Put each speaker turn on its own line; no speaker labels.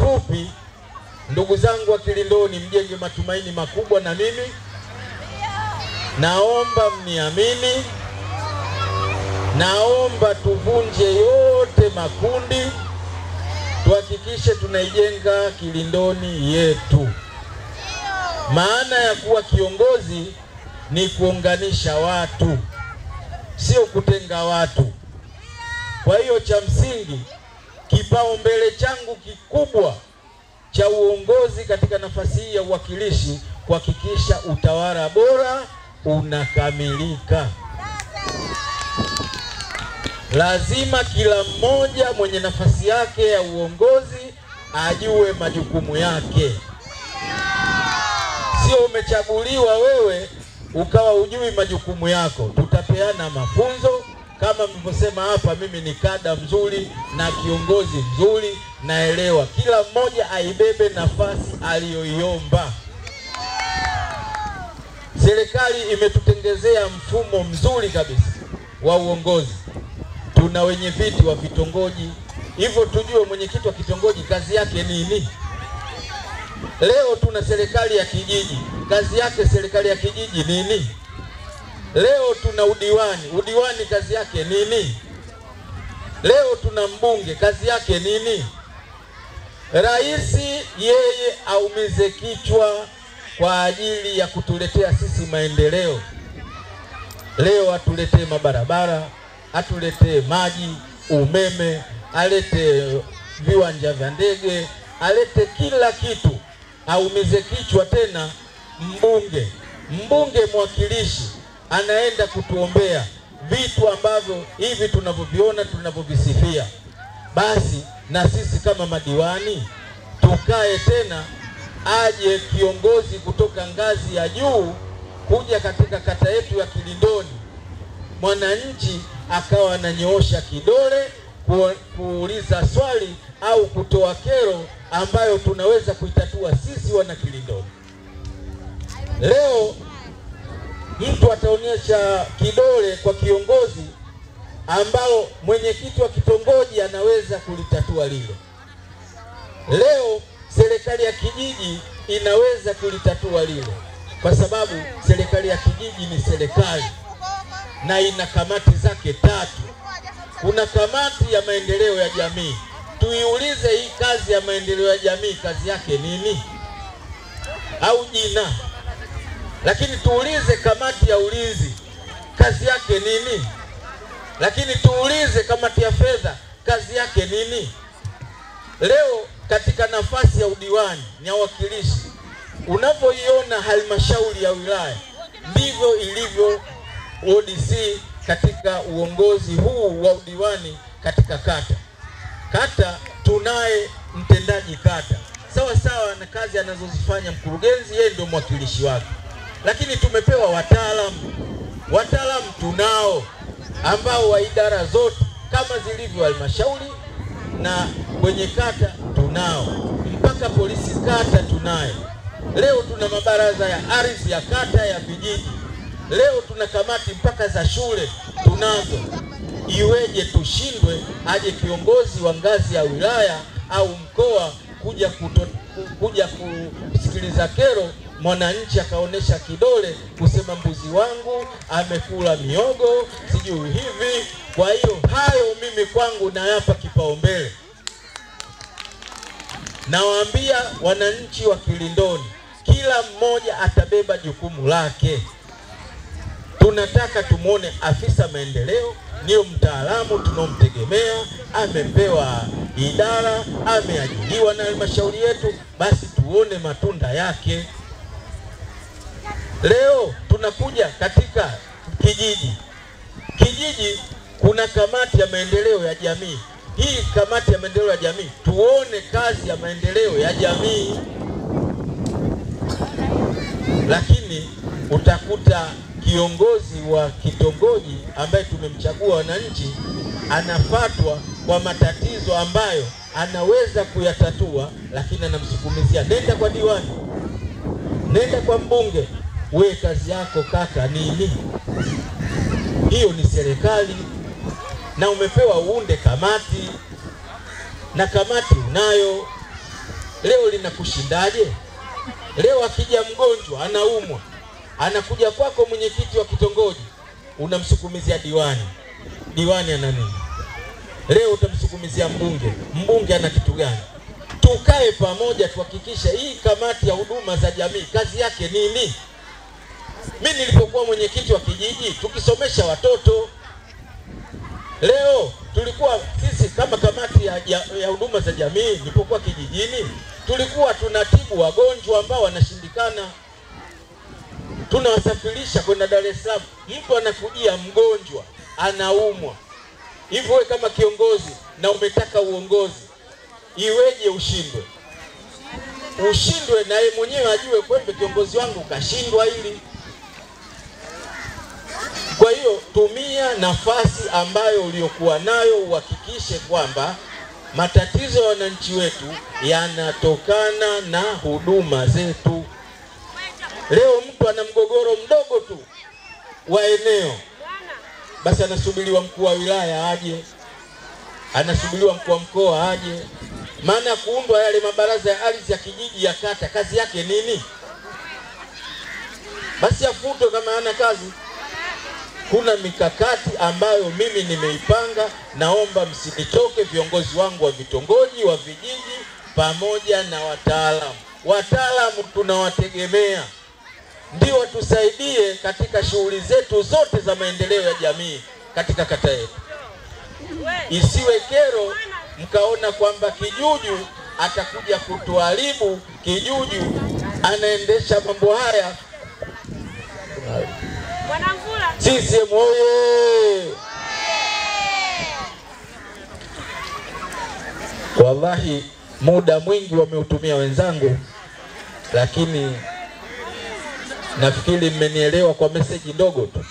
ufupi, ndugu zangu wa Kilindoni, mjenge matumaini makubwa na mimi. Naomba mniamini. Naomba tuvunje yote makundi, tuhakikishe tunaijenga Kilindoni yetu. Maana ya kuwa kiongozi ni kuunganisha watu, sio kutenga watu. Kwa hiyo cha msingi, kipaumbele changu kikubwa cha uongozi katika nafasi hii ya uwakilishi, kuhakikisha utawala bora unakamilika. Lazima kila mmoja mwenye nafasi yake ya uongozi ajue majukumu yake. Sio umechaguliwa wewe ukawa hujui majukumu yako. Tutapeana mafunzo kama mlivyosema hapa. Mimi ni kada mzuri na kiongozi mzuri, naelewa. Kila mmoja aibebe nafasi aliyoiomba. Serikali imetutengezea mfumo mzuri kabisa wa uongozi. Tuna wenyeviti wa vitongoji, hivyo tujue mwenyekiti wa kitongoji kazi yake nini. Leo tuna serikali ya kijiji, kazi yake serikali ya kijiji nini. Leo tuna udiwani kazi yake nini. Leo tuna mbunge, kazi yake nini. Rais yeye aumize kichwa kwa ajili ya kutuletea sisi maendeleo. Leo atuletee mabarabara, atuletee maji, umeme, alete viwanja vya ndege, alete kila kitu. Aumize kichwa tena mbunge mwakilishi anaenda kutuombea vitu ambavyo hivi tunavyoviona, tunavyovisifia. Basi na sisi kama madiwani tukae tena, aje kiongozi kutoka ngazi ya juu kuja katika kata yetu ya Kilindoni, mwananchi akawa ananyoosha kidole kuuliza swali au kutoa kero ambayo tunaweza kuitatua sisi wana Kilindoni. Leo mtu ataonyesha kidole kwa kiongozi ambao mwenyekiti wa kitongoji anaweza kulitatua lile. Leo serikali ya kijiji inaweza kulitatua lile, kwa sababu serikali ya kijiji ni serikali na ina kamati zake 3. Kuna kamati ya maendeleo ya jamii. Tuiulize hii kazi ya maendeleo ya jamii kazi yake nini au jina. Lakini tuulize kamati ya ulinzi kazi yake nini. Lakini tuulize kamati ya fedha kazi yake nini. Leo katika nafasi ya udiwani ni wawakilishi, unapoiona halmashauri ya wilaya ndivyo ilivyo ODC katika uongozi huu wa udiwani katika kata. Kata tunaye mtendaji kata, sawa sawa na kazi anazozifanya mkurugenzi, yeye ndio mwakilishi wake. Lakini tumepewa wataalamu tunao ambao wa idara zote kama zilivyo halmashauri na kwenye kata tunao, mpaka polisi kata tunaye. Leo tuna mabaraza ya ardhi ya kata ya vijiji. Leo tuna kamati mpaka za shule tunazo. Iweje tushindwe aje kiongozi wa ngazi ya wilaya au mkoa kuja kusikiliza kero, mwananchi akaonesha kidole kusema mbuzi wangu amekula miogo sijui hivi. Kwa hiyo hayo mimi kwangu nayapa kipaumbele. Nawaambia wananchi wa Kilindoni, kila mmoja atabeba jukumu lake. Tunataka tumuone afisa maendeleo ndio mtaalamu tunomtegemea, amepewa idara, ameajiriwa na halmashauri yetu, basi tuone matunda yake. Leo tunakuja katika kijiji kuna kamati ya maendeleo ya jamii. Hii kamati ya maendeleo ya jamii tuone kazi ya maendeleo ya jamii. Lakini utakuta kiongozi wa kitongoji ambaye tumemchagua wananchi anafatwa kwa matatizo ambayo anaweza kuyatatua, lakini anamsukumizia nenda kwa diwani, nenda kwa mbunge. We kazi yako kaka nini? Hiyo ni serikali na umepewa uunde kamati, na kamati unayo. leo linakushindaje? Leo akija mgonjwa anaumwa, anakuja kwako mwenyekiti wa kitongoji, unamsukumizia diwani. Diwani ana nini? Leo utamsukumizia mbunge. Mbunge ana kitu gani? Tukae pamoja tuhakikishe hii kamati ya huduma za jamii kazi yake nini? Mimi nilipokuwa mwenyekiti wa kijiji tukisomesha watoto. Leo tulikuwa sisi kama kamati ya huduma za jamii nilipokuwa kijijini, tulikuwa tunatibu wagonjwa ambao wanashindikana. Tunawasafirisha kwenda Dar es Salaam. Mtu anakujia mgonjwa, anaumwa. Hivyo wewe kama kiongozi na umetaka uongozi, iweje ushindwe? Ushindwe na yeye mwenyewe ajue kwamba kiongozi wangu kashindwa hili. Kwa hiyo tumia nafasi ambayo uliokuwa nayo uhakikishe kwamba matatizo ya wananchi wetu yanatokana na huduma zetu. Leo mtu ana mgogoro mdogo tu wa eneo, basi anasubiriwa mkuu wa wilaya aje, anasubiriwa mkuu wa mkoa aje. Maana kuundwa yale mabaraza ya ardhi ya kijiji ya kata, kazi yake nini? Basi afutwe kama hana kazi. Kuna mikakati ambayo mimi nimeipanga, naomba msinitoke, viongozi wangu wa vitongoji, wa vijiji, pamoja na wataalamu. Wataalamu tunawategemea, ndio watusaidie katika shughuli zetu zote za maendeleo ya jamii katika kata yetu. Isiwe kero mkaona kwamba Kijuju atakuja kutuharibu. Kijuju anaendesha mambo haya. CCM oye! Wallahi muda mwingi wameutumia wenzangu, lakini nafikiri mmenielewa kwa meseji ndogo tu.